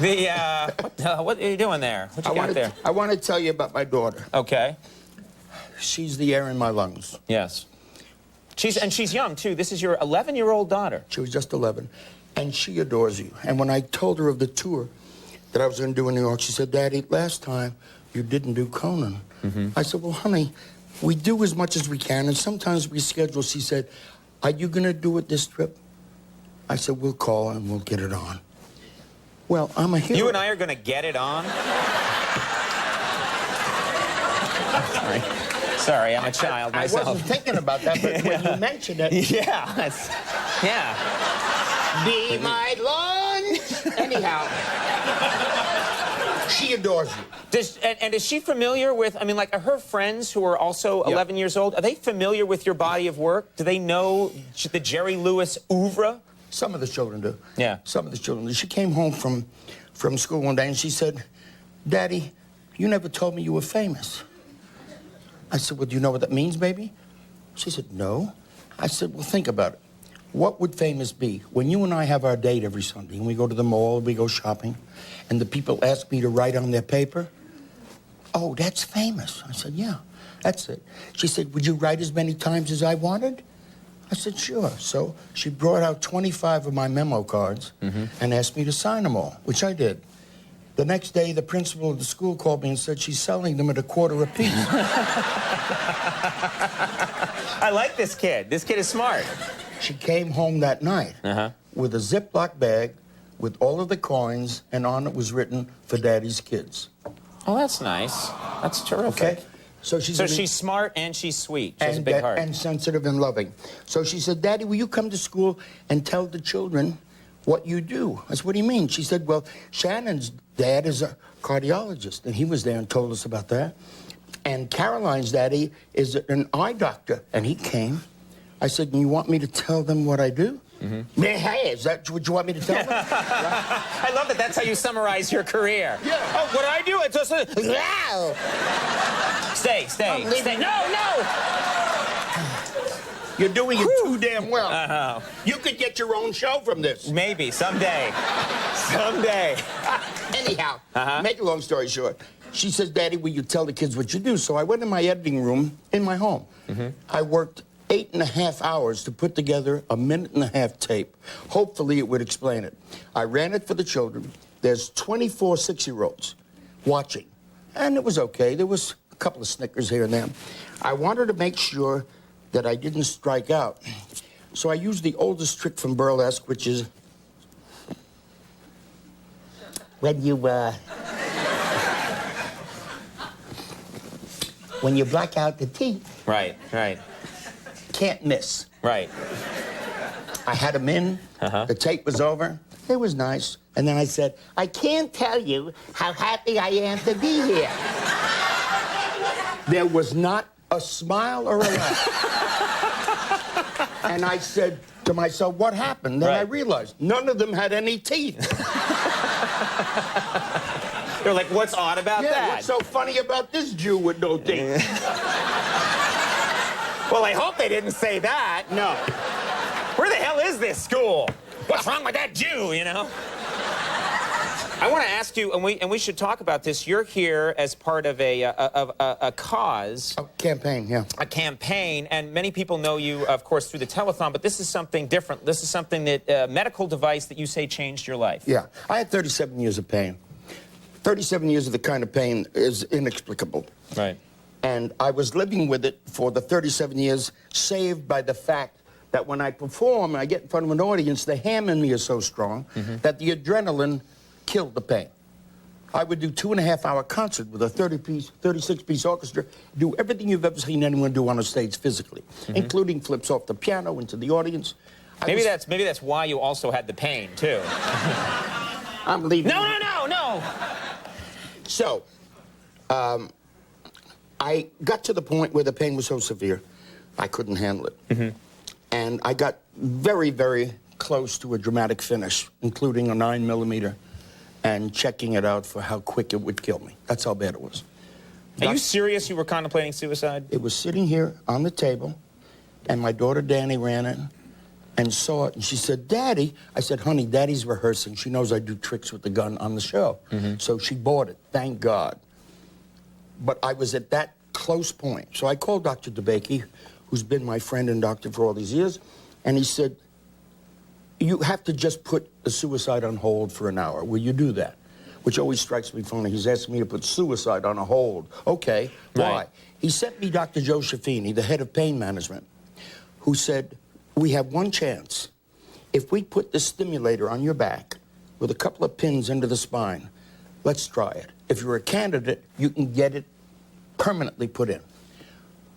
What are you doing there? What you got there? I want to tell you about my daughter. Okay. She's the air in my lungs. Yes. She's young, too. This is your 11-year-old daughter. She was just 11. And she adores you. And when I told her of the tour that I was going to do in New York, she said, Daddy, last time you didn't do Conan. I said, well, honey, we do as much as we can, and sometimes we schedule. She said, are you going to do it this trip? I said, we'll call and we'll get it on. Well, I'm a hero. You and I are going to get it on? Sorry, I'm a child myself. I wasn't thinking about that, but when you mentioned it... Yeah, yeah. Be my lunch! Anyhow, she adores you. Is she familiar with, I mean, like, are her friends who are also 11 years old, are they familiar with your body of work? Do they know the Jerry Lewis oeuvre? Some of the children do. Yeah. Some of the children do. She came home from school one day and she said, Daddy, you never told me you were famous. I said, well, do you know what that means, baby? She said, no. I said, well, think about it. What would famous be? When you and I have our date every Sunday and we go to the mall, we go shopping, and the people ask me to write on their paper, oh, that's famous. I said, yeah, that's it. She said, would you write as many times as I wanted? I said, sure. So she brought out 25 of my memo cards and asked me to sign them all, which I did. The next day, the principal of the school called me and said she's selling them at $0.25 apiece. I like this kid. This kid is smart. She came home that night with a Ziploc bag with all of the coins, and on it was written, for Daddy's kids. Oh, that's nice. That's terrific. Okay? So she's smart and she's sweet. She has a big heart. And sensitive and loving. So she said, Daddy, will you come to school and tell the children what you do? I said, what do you mean? She said, well, Shannon's dad is a cardiologist, and he was there and told us about that. And Caroline's daddy is an eye doctor, and he came. I said, you want me to tell them what I do? Hey, is that what you want me to tell them? I love that that's how you summarize your career. Yeah. Oh, what I do, it's just a... Stay. No! You're doing it too damn well. You could get your own show from this. Maybe, someday. Someday. Anyhow, make a long story short, she says, Daddy, will you tell the kids what you do? So I went in my editing room in my home. I worked 8.5 hours to put together a 1.5-minute tape. Hopefully it would explain it. I ran it for the children. There's 24 6-year-olds watching. And it was okay. There was a couple of snickers here and there. I wanted to make sure that I didn't strike out. So I used the oldest trick from burlesque, which is when you black out the teeth. Right. Can't miss. Right. I had them in. The tape was over. It was nice. And then I said, I can't tell you how happy I am to be here. There was not a smile or a laugh. And I said to myself, what happened? Then I realized none of them had any teeth. They're like, what's odd about that? What's so funny about this Jew with no teeth? Well, I hope they didn't say that. No. Where the hell is this school? What's wrong with that Jew, you know? I want to ask you, and we should talk about this. You're here as part of a cause. A campaign, yeah. A campaign, and many people know you, of course, through the telethon, but this is something different. This is something that, medical device that you say changed your life. Yeah. I had 37 years of pain. 37 years of the kind of pain is inexplicable. Right. And I was living with it for the 37 years, saved by the fact that when I perform and I get in front of an audience, the ham in me is so strong that the adrenaline killed the pain. I would do 2.5-hour concert with a 36-piece orchestra, do everything you've ever seen anyone do on a stage physically, including flips off the piano into the audience. Maybe that's why you also had the pain, too. I'm leaving. No! So, I got to the point where the pain was so severe, I couldn't handle it. And I got very, very close to a dramatic finish, including a 9mm, and checking it out for how quick it would kill me. That's how bad it was. Are you serious you were contemplating suicide? It was sitting here on the table, and my daughter Danny ran in, and saw it, and she said, Daddy. I said, honey, Daddy's rehearsing. She knows I do tricks with the gun on the show. So she bought it, thank God. But I was at that close point. So I called Dr. DeBakey, who's been my friend and doctor for all these years, and he said, you have to just put the suicide on hold for an hour. Will you do that? Which always strikes me funny. He's asking me to put suicide on a hold. Okay, why? Right. He sent me Dr. Joe Schaffini, the head of pain management, who said, we have one chance. If we put this stimulator on your back with a couple of pins into the spine, let's try it. If you're a candidate, you can get it permanently put in.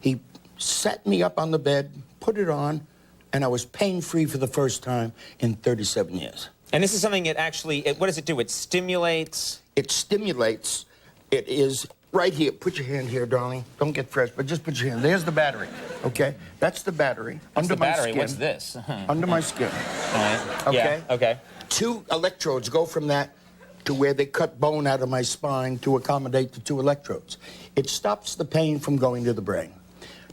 He set me up on the bed, put it on, and I was pain-free for the first time in 37 years. And this is something it actually, what does it do? It stimulates? It stimulates. It is right here. Put your hand here, darling. Don't get fresh, but just put your hand. There's the battery, okay? That's the battery. What's under the my battery? skin. What's this? Under my skin. All right. Okay? Yeah, okay. 2 electrodes go from that to where they cut bone out of my spine to accommodate the 2 electrodes. It stops the pain from going to the brain.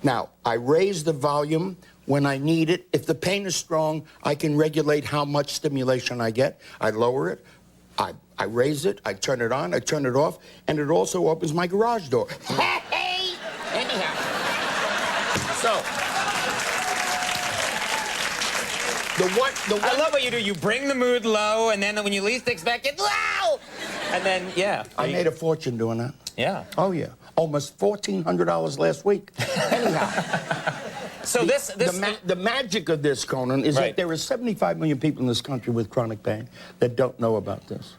Now, I raise the volume when I need it. If the pain is strong, I can regulate how much stimulation I get. I lower it, I raise it, I turn it on, I turn it off, and it also opens my garage door. Hey! Anyhow. So, I love what you do. You bring the mood low, and then when you least expect it, wow! And then, yeah. I made a fortune doing that. Yeah. Oh, yeah. Almost $1,400 last week. Anyhow. So the magic of this, Conan, is that there are 75 million people in this country with chronic pain that don't know about this.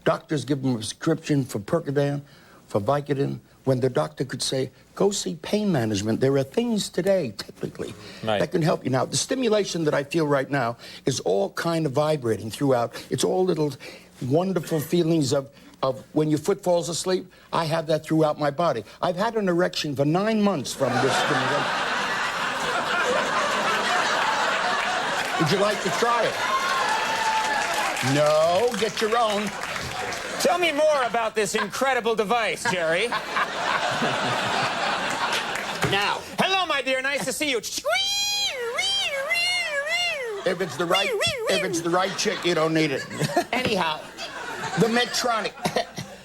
Doctors give them a prescription for Percodan, for Vicodin, when the doctor could say, go see pain management. There are things today, typically, that can help you. Now, the stimulation that I feel right now is all kind of vibrating throughout. It's all little wonderful feelings of when your foot falls asleep. I have that throughout my body. I've had an erection for 9 months from this stimulation. Would you like to try it? No, get your own. Tell me more about this incredible device, Jerry. Now. Hello, my dear. Nice to see you. If it's the right chick, you don't need it. Anyhow, the Medtronic.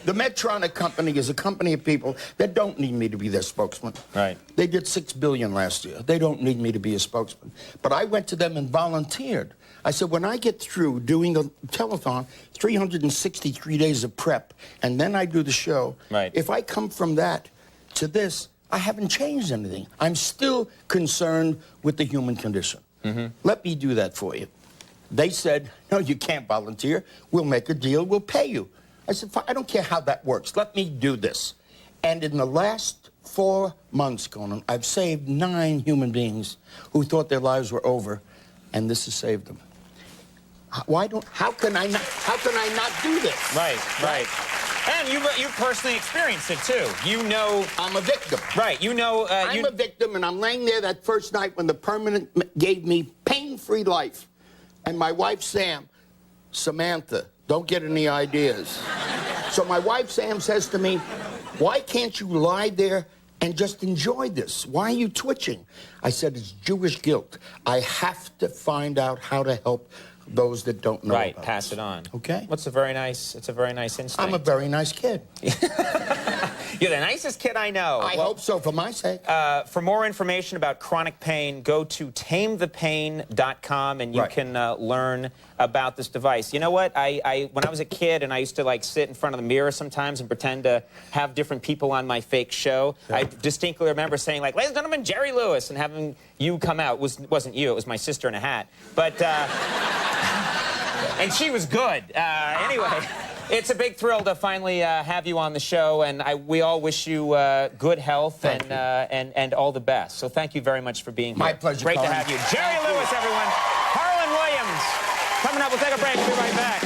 The Medtronic company is a company of people that don't need me to be their spokesman. Right. They did $6 billion last year. They don't need me to be a spokesman. But I went to them and volunteered. I said, when I get through doing a telethon, 363 days of prep, and then I do the show, if I come from that to this, I haven't changed anything. I'm still concerned with the human condition. Let me do that for you. They said, no, you can't volunteer. We'll make a deal. We'll pay you. I said, I don't care how that works. Let me do this. And in the last 4 months, Conan, I've saved 9 human beings who thought their lives were over, and this has saved them. How can I not do this? Right. And you personally experienced it, too. You know... I'm a victim. Right, you know... I'm a victim, and I'm laying there that first night when the permanent gave me pain-free life. And my wife, Samantha, don't get any ideas. So my wife, Sam, says to me, why can't you lie there and just enjoy this? Why are you twitching? I said, it's Jewish guilt. I have to find out how to help those that don't know about pass this. it on. Okay? It's a very nice instinct. I'm a very nice kid. You're the nicest kid I know. I hope so, for my sake. For more information about chronic pain, go to tamethepain.com, and you can learn about this device. You know what? When I was a kid and I used to like sit in front of the mirror sometimes and pretend to have different people on my fake show, I distinctly remember saying, like, ladies and gentlemen, Jerry Lewis, and having you come out. It wasn't you, it was my sister in a hat. But, and she was good. Anyway. It's a big thrill to finally have you on the show, and we all wish you good health and all the best. So thank you very much for being here. My pleasure, Great Colin. to have you. Jerry Lewis, everyone. Harlan Williams. Coming up, we'll take a break. We'll be right back.